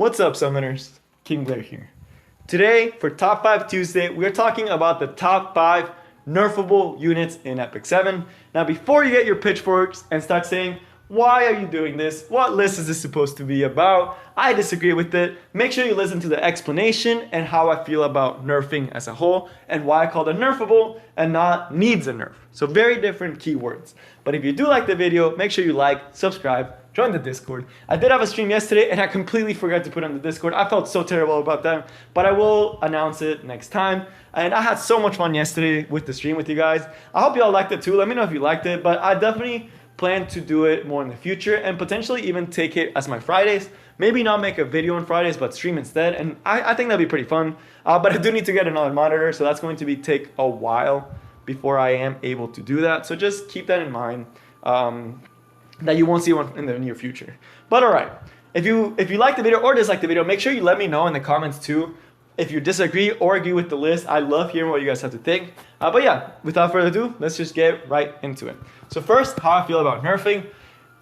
What's up, Summoners? King Blair here. Today, for Top 5 Tuesday, we're talking about the top 5 nerfable units in Epic 7. Now, before you get your pitchforks and start saying, why are you doing this? What list is this supposed to be about? I disagree with it. Make sure you listen to the explanation and how I feel about nerfing as a whole and why I call it nerfable and not needs a nerf. So very different keywords. But if you do like the video, make sure you like, subscribe, join the Discord. I did have a stream yesterday and I completely forgot to put on the Discord. I felt so terrible about that, but I will announce it next time. And I had so much fun yesterday with the stream with you guys. I hope you all liked it too. Let me know if you liked it, but I definitely plan to do it more in the future and potentially even take it as my Fridays. Maybe not make a video on Fridays, but stream instead. And I think that'd be pretty fun. But I do need to get another monitor, so that's going to take a while before I am able to do that. So just keep that in mind. That you won't see one in the near future. But alright, if you like the video or dislike the video, make sure you let me know in the comments too if you disagree or agree with the list. I love hearing what you guys have to think. But yeah, without further ado, let's just get right into it. So first, how I feel about nerfing.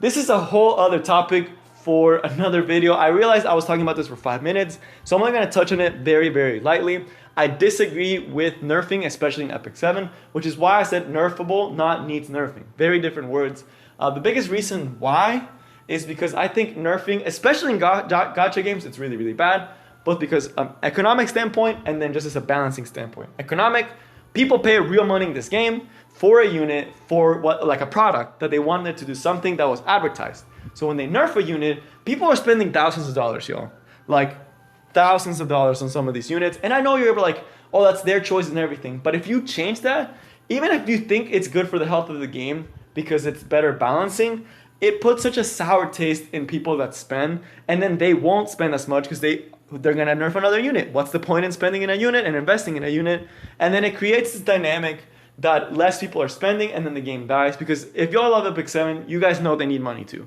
This is a whole other topic for another video. I realized I was talking about this for 5 minutes, so I'm only going to touch on it very, very lightly. I disagree with nerfing, especially in Epic 7, which is why I said nerfable, not needs nerfing. Very different words. The biggest reason why is because I think nerfing, especially in gacha games, it's really, really bad. Both because economic standpoint and then just as a balancing standpoint. Economic, people pay real money in this game for a unit, for what, like a product that they wanted to do something that was advertised. So when they nerf a unit, people are spending thousands of dollars, y'all. Like thousands of dollars on some of these units. And I know you're like, oh, that's their choice and everything. But if you change that, even if you think it's good for the health of the game because it's better balancing, it puts such a sour taste in people that spend, and then they won't spend as much because they're gonna nerf another unit. What's the point in spending in a unit and investing in a unit? And then it creates this dynamic that less people are spending and then the game dies. Because if y'all love Epic 7, you guys know they need money too.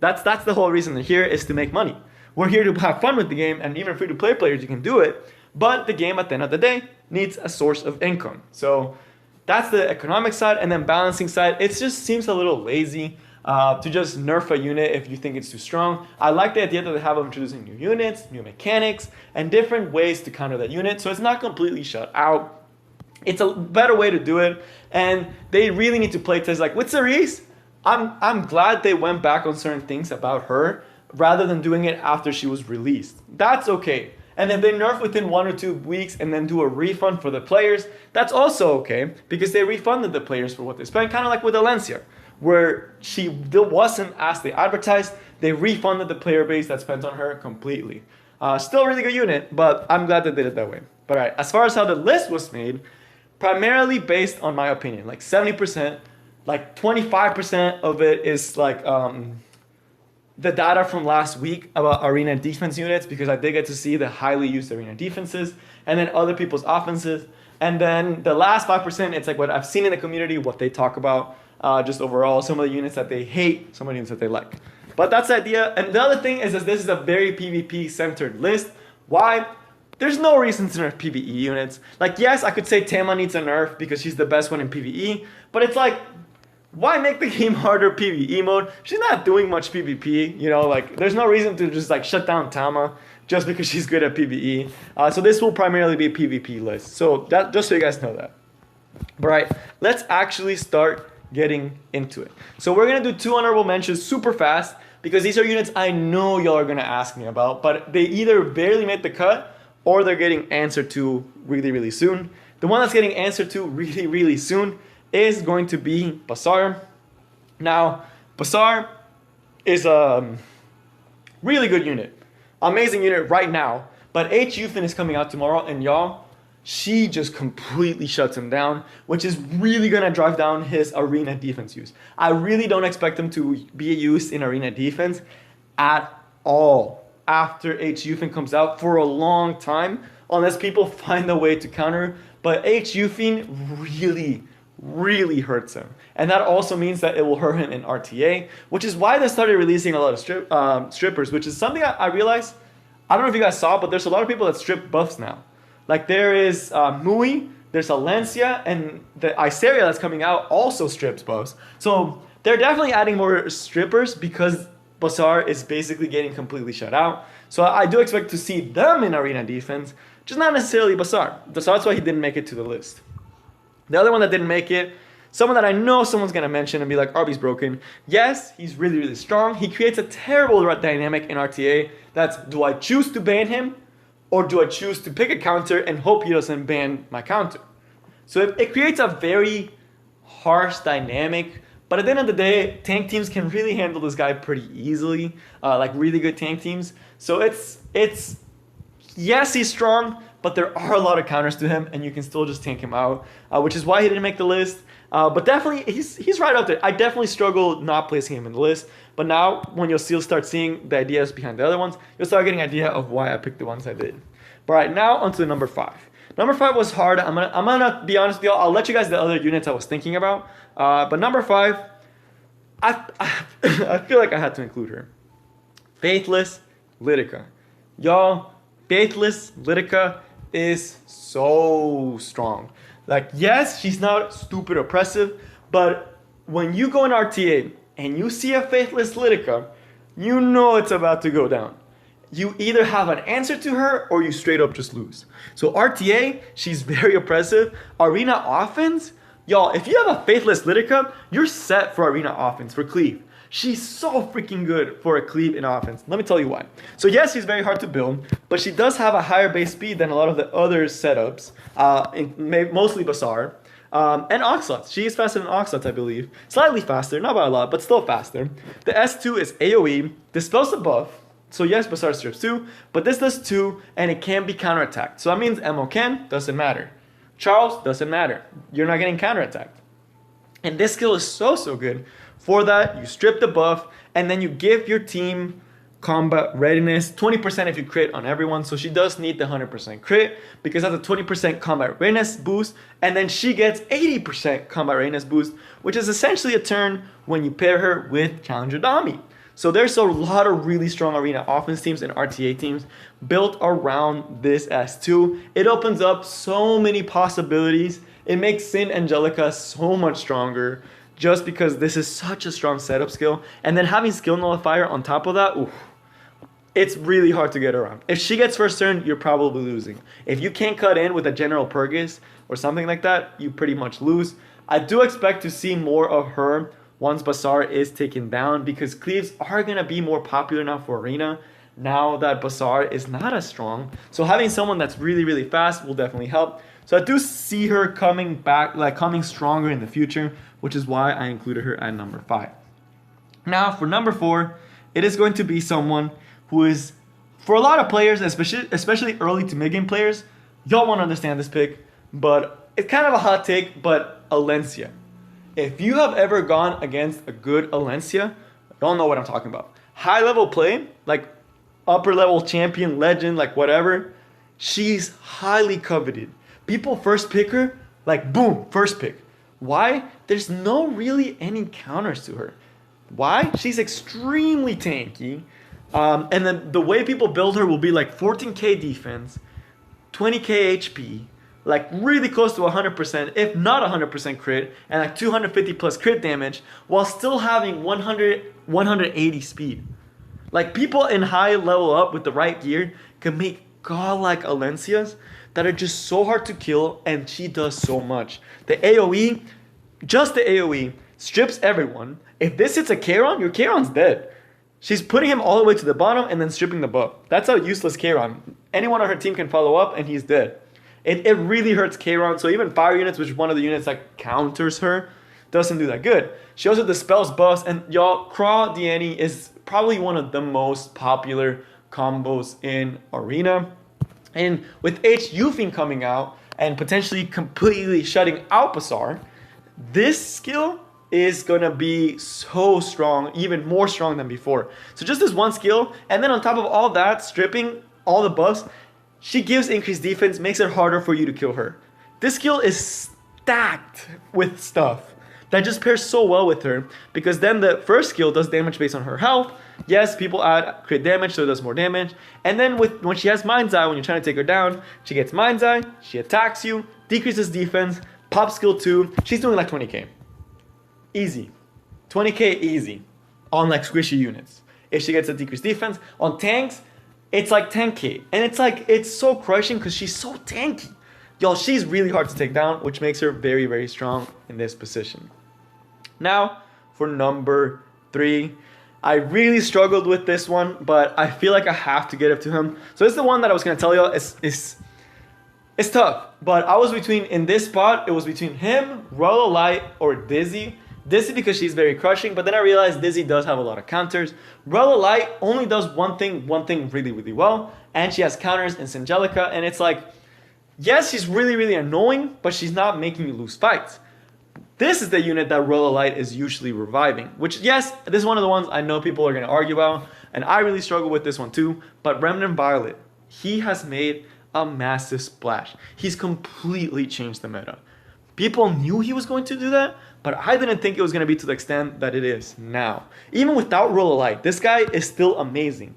That's the whole reason they're here, is to make money. We're here to have fun with the game, and even free-to-play players, you can do it. But the game, at the end of the day, needs a source of income. So that's the economic side, and then balancing side, it just seems a little lazy to just nerf a unit if you think it's too strong. I like the idea that they have of introducing new units, new mechanics, and different ways to counter that unit, so it's not completely shut out. It's a better way to do it, and they really need to play test. Like with Cerise, I'm glad they went back on certain things about her rather than doing it after she was released. That's okay. And if they nerf within 1 or 2 weeks and then do a refund for the players, that's also okay, because they refunded the players for what they spent, kind of like with Alencia, where she wasn't as they advertised. They refunded the player base that spent on her completely. Still a really good unit, but I'm glad they did it that way. But all right, as far as how the list was made, primarily based on my opinion, like 70%, like 25% of it is like the data from last week about arena defense units, because I did get to see the highly used arena defenses, and then other people's offenses. And then the last 5%, it's like what I've seen in the community, what they talk about, just overall, some of the units that they hate, some of the units that they like. But that's the idea. And the other thing is that this is a very PvP-centered list. Why? There's no reason to nerf PvE units. Like, yes, I could say Tema needs a nerf because she's the best one in PvE, but it's like, why make the game harder PvE mode? She's not doing much PvP, you know, like there's no reason to just like shut down Tama just because she's good at PvE. So this will primarily be a PvP list. So that, just so you guys know that. But right, let's actually start getting into it. So we're gonna do 2 honorable mentions super fast because these are units I know y'all are gonna ask me about, but they either barely made the cut or they're getting answered to really, really soon. The one that's getting answered to really, really soon is going to be Basar. Now, Basar is a really good unit. Amazing unit right now. But H. Yufin is coming out tomorrow, and y'all, she just completely shuts him down, which is really going to drive down his arena defense use. I really don't expect him to be used in arena defense at all after H. Yufin comes out for a long time, unless people find a way to counter. But H. Yufin really hurts him, and that also means that it will hurt him in RTA, which is why they started releasing a lot of strippers, which is something I realized. I don't know if you guys saw, but there's a lot of people that strip buffs now. Like there is Mui, there's Alencia, and the Iseria that's coming out also strips buffs. So they're definitely adding more strippers because Basar is basically getting completely shut out. So I do expect to see them in arena defense, just not necessarily Basar. So that's why he didn't make it to the list. The other one that didn't make it, someone that I know someone's going to mention and be like, RB's broken. Yes, he's really, really strong. He creates a terrible dynamic in RTA. That's, do I choose to ban him or do I choose to pick a counter and hope he doesn't ban my counter? So it creates a very harsh dynamic. But at the end of the day, tank teams can really handle this guy pretty easily, like really good tank teams. So it's yes, he's strong, but there are a lot of counters to him, and you can still just tank him out, which is why he didn't make the list. But definitely, he's right up there. I definitely struggle not placing him in the list. But now, when you'll start seeing the ideas behind the other ones, you'll start getting an idea of why I picked the ones I did. But right now, onto the number 5. Number 5 was hard. I'm gonna be honest with y'all. I'll let you guys the other units I was thinking about. But number 5, I feel like I had to include her. Faithless Litica. Y'all, Faithless Litica is so strong. Like, yes, she's not stupid oppressive, but when you go in RTA and you see a Faithless Litica, you know it's about to go down. You either have an answer to her or you straight up just lose. So RTA, she's very oppressive. Arena offense, y'all, if you have a Faithless Litica, you're set for arena offense, for cleave. She's so freaking good for a cleave in offense. Let me tell you why. So yes, she's very hard to build, but she does have a higher base speed than a lot of the other setups, mostly Basar, and Oxlots. She is faster than Oxlots, I believe. Slightly faster, not by a lot, but still faster. The S2 is AoE, dispels the buff. So yes, Basar strips 2, but this does 2, and it can be counterattacked. So that means Emo can, doesn't matter. Charles, doesn't matter. You're not getting counterattacked. And this skill is so good. For that, you strip the buff, and then you give your team combat readiness, 20% if you crit on everyone. So she does need the 100% crit, because that's a 20% combat readiness boost, and then she gets 80% combat readiness boost, which is essentially a turn when you pair her with Challenger Dami. So there's a lot of really strong arena offense teams and RTA teams built around this S2. It opens up so many possibilities. It makes Sin Angelica so much stronger just because this is such a strong setup skill. And then having skill nullifier on top of that, oof, it's really hard to get around. If she gets first turn, you're probably losing. If you can't cut in with a General Purgus or something like that, you pretty much lose. I do expect to see more of her once Basar is taken down, because cleaves are going to be more popular now for arena now that Basar is not as strong. So having someone that's really fast will definitely help. So I do see her coming back, like coming stronger in the future, which is why I included her at number 5. Now for number 4, it is going to be someone who is, for a lot of players, especially early to mid-game players, y'all won't understand this pick, but it's kind of a hot take, but Alencia. If you have ever gone against a good Alencia, y'all know what I'm talking about. High level play, like upper level champion, legend, like whatever, she's highly coveted. People first pick her, like boom, first pick. Why? There's no really any counters to her. Why? She's extremely tanky. And then the way people build her will be like 14k defense, 20k HP, like really close to 100%, if not 100% crit, and like 250 plus crit damage, while still having 180 speed. Like people in high level up with the right gear can make godlike Alencias that are just so hard to kill, and she does so much. The AoE, just the AoE, strips everyone. If this hits a Charon, your Charon's dead. She's putting him all the way to the bottom and then stripping the buff. That's how useless Charon. Anyone on her team can follow up and he's dead. It really hurts Charon, so even fire units, which is one of the units that counters her, doesn't do that good. She also dispels buffs, and y'all, Craw Diani is probably one of the most popular combos in Arena. And with H. Yufin coming out and potentially completely shutting out Basar, this skill is going to be so strong, even more strong than before. So just this one skill, and then on top of all that, stripping all the buffs, she gives increased defense, makes it harder for you to kill her. This skill is stacked with stuff that just pairs so well with her, because then the first skill does damage based on her health. Yes, people add crit damage, so it does more damage. And then when she has Mind's Eye, when you're trying to take her down, she gets Mind's Eye, she attacks you, decreases defense, pop skill 2. She's doing like 20k. Easy. 20k easy on like squishy units. if she gets a decreased defense. On tanks, it's like 10k. And it's so crushing because she's so tanky. Y'all, she's really hard to take down, which makes her very, very strong in this position. Now, for number 3. I really struggled with this one, but I feel like I have to get it to him. So this is the one that I was going to tell y'all. It's tough, but I was in this spot, it was between him, Rolla Light, or Dizzy. Dizzy because she's very crushing, but then I realized Dizzy does have a lot of counters. Rolla Light only does one thing really, really well, and she has counters in Sangelica, and it's like, yes, she's really, really annoying, but she's not making you lose fights. This is the unit that Rolla Light is usually reviving, which, yes, this is one of the ones I know people are going to argue about, and I really struggle with this one too, but Remnant Violet, he has made a massive splash. He's completely changed the meta. People knew he was going to do that, but I didn't think it was going to be to the extent that it is now. Even without Rolla Light, this guy is still amazing.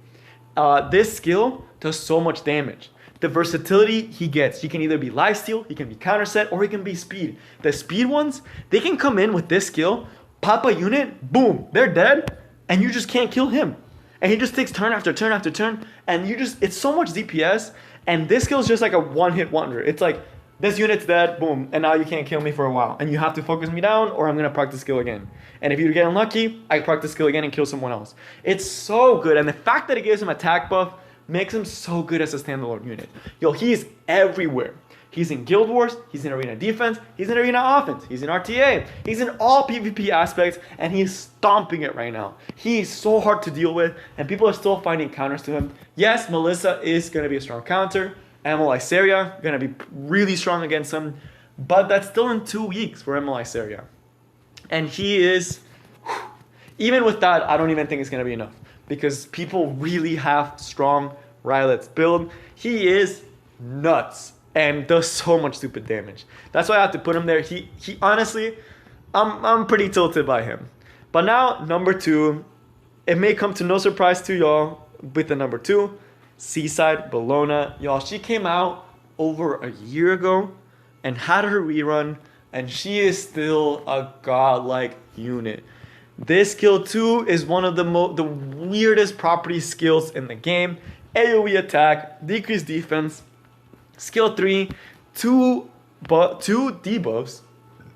This skill does so much damage. The versatility he gets, he can either be lifesteal, he can be counter set, or he can be speed. The speed ones, they can come in with this skill, pop a unit, boom, they're dead, and you just can't kill him. And he just takes turn after turn after turn, and it's so much DPS, and this skill is just like a one-hit wonder. It's like, this unit's dead, boom, and now you can't kill me for a while. And you have to focus me down, or I'm going to practice skill again. And if you get unlucky, I practice skill again and kill someone else. It's so good, and the fact that it gives him attack buff makes him so good as a standalone unit. Yo, he's everywhere. He's in Guild Wars, he's in Arena Defense, he's in Arena Offense, he's in RTA, he's in all PvP aspects, and he's stomping it right now. He's so hard to deal with, and people are still finding counters to him. Yes, Melissa is going to be a strong counter. MLI Seria, going to be really strong against him, but that's still in 2 weeks for MLI Seria. And he is, even with that, I don't even think it's going to be enough, because people really have strong Rylet's build. He is nuts and does so much stupid damage. That's why I have to put him there. He honestly, I'm pretty tilted by him. But now, number 2, it may come to no surprise to y'all with the number 2, Seaside Bologna. Y'all, she came out over a year ago and had her rerun, and she is still a godlike unit. This skill 2 is one of the weirdest property skills in the game. AoE attack, decreased defense. Skill 3, two debuffs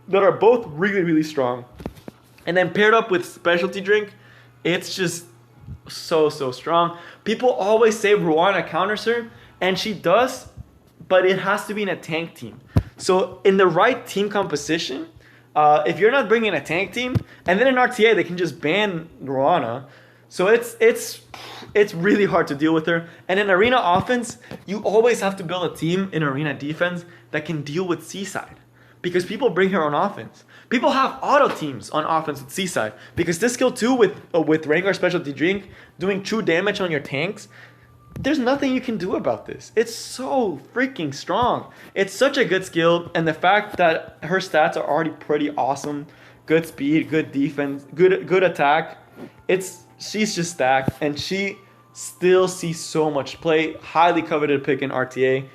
that are both really, really strong. And then paired up with specialty drink, it's just so strong. People always say Ruana counters her, and she does, but it has to be in a tank team. So in the right team composition, if you're not bringing a tank team, and then in RTA they can just ban Ruana, so it's really hard to deal with her. And in Arena Offense, you always have to build a team in Arena Defense that can deal with Seaside, because people bring her on offense. People have auto teams on offense with Seaside, because this skill 2 with Rengar Specialty Drink doing true damage on your tanks, there's nothing you can do about this. It's so freaking strong. It's such a good skill, and the fact that her stats are already pretty awesome, good speed, good defense, good attack, she's just stacked, and she still sees so much play. Highly coveted pick in RTA.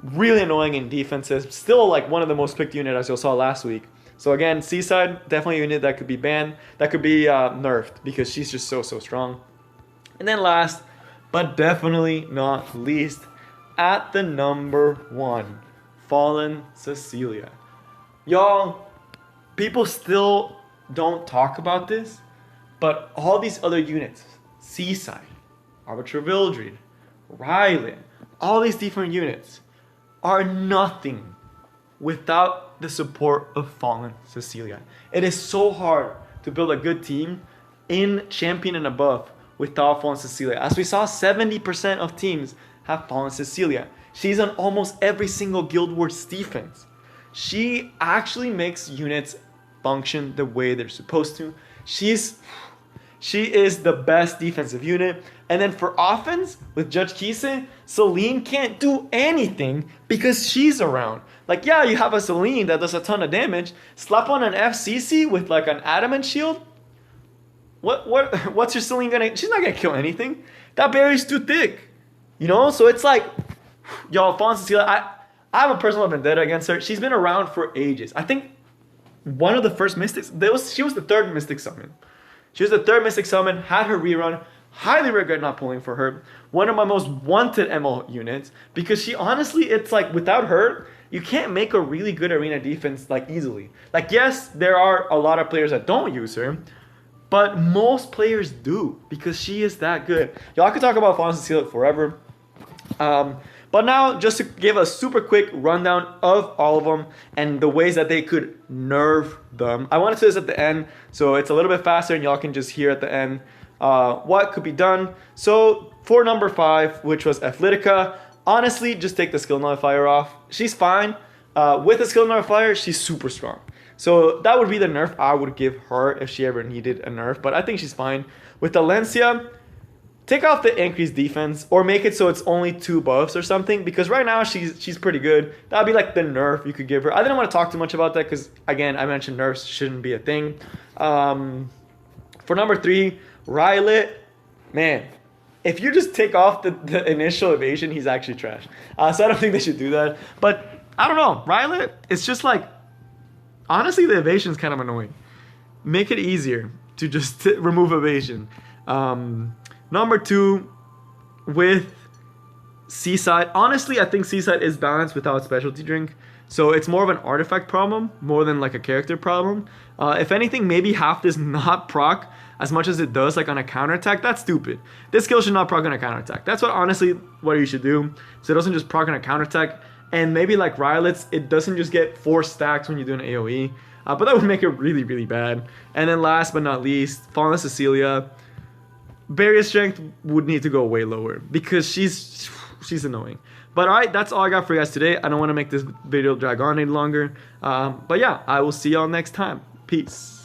Really annoying in defenses. Still like one of the most picked units as you saw last week. So again, Seaside, definitely a unit that could be banned, that could be nerfed, because she's just so strong. And then last, but definitely not least, at the number 1, Fallen Cecilia. Y'all, people still don't talk about this, but all these other units, Seaside, Arbiter Vildred, Rylan, all these different units are nothing without the support of Fallen Cecilia. It is so hard to build a good team in Champion and above without Fallen Cecilia. As we saw, 70% of teams have Fallen Cecilia. She's on almost every single Guild Wars defense. She actually makes units function the way they're supposed to. She is the best defensive unit. And then for offense, with Judge Kise, Celine can't do anything because she's around. Like, yeah, you have a Celine that does a ton of damage. Slap on an FCC with like an adamant shield. What's your Celine gonna? She's not gonna kill anything. That barrier's too thick. You know? So it's like, y'all, Fallen Cecilia, I have a personal vendetta against her. She's been around for ages. I think one of the first Mystics, she was the third Mystic summon. She was the third Mystic summon, had her rerun, highly regret not pulling for her. One of my most wanted ML units, because she honestly, it's like without her, you can't make a really good arena defense like easily. Like yes, there are a lot of players that don't use her, but most players do because she is that good. Y'all could talk about Cecilia forever. But now, just to give a super quick rundown of all of them and the ways that they could nerf them. I wanted to do this at the end, so it's a little bit faster and y'all can just hear at the end what could be done. So for number 5, which was Athletica, honestly, just take the skill nullifier off. She's fine. With the skill nullifier, she's super strong. So that would be the nerf I would give her if she ever needed a nerf, but I think she's fine. With Alencia, take off the increased defense or make it so it's only 2 buffs or something, because right now she's pretty good. That would be like the nerf you could give her. I didn't want to talk too much about that because, again, I mentioned nerfs shouldn't be a thing. For number 3, Violet, man, if you just take off the initial evasion, he's actually trash. So I don't think they should do that. But I don't know. Violet, it's just like, honestly, the evasion is kind of annoying. Make it easier to just remove evasion. Number 2, with Seaside. Honestly, I think Seaside is balanced without specialty drink. So it's more of an artifact problem more than like a character problem. If anything, maybe half does not proc as much as it does like on a counterattack. That's stupid. This skill should not proc on a counterattack. That's what you should do. So it doesn't just proc on a counterattack. And maybe like Violet's, it doesn't just get 4 stacks when you do an AoE. But that would make it really, really bad. And then last but not least, Fallen Cecilia. Barrier strength would need to go way lower because she's annoying. But alright, that's all I got for you guys today. I don't want to make this video drag on any longer. But yeah, I will see y'all next time. Peace.